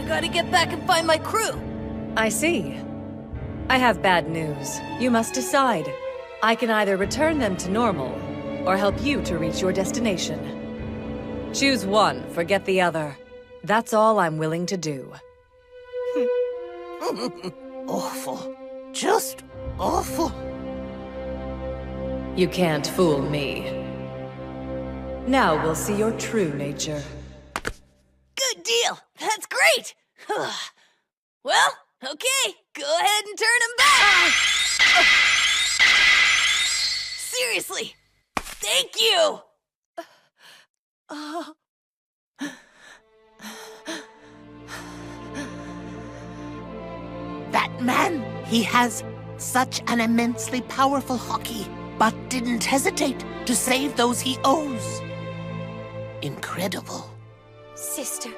gotta get back and find my crew. I see. I have bad news. You must decide. I can either return them to normal, or help you to reach your destination. Choose one, forget the other. That's all I'm willing to do. Awful. Just awful. You can't fool me. Now we'll see your true nature. Good deal. That's great. Well, okay. Go ahead and turn him back. Seriously. Thank you. That man, he has such an immensely powerful hockey, but didn't hesitate to save those he owes. Incredible. Sister.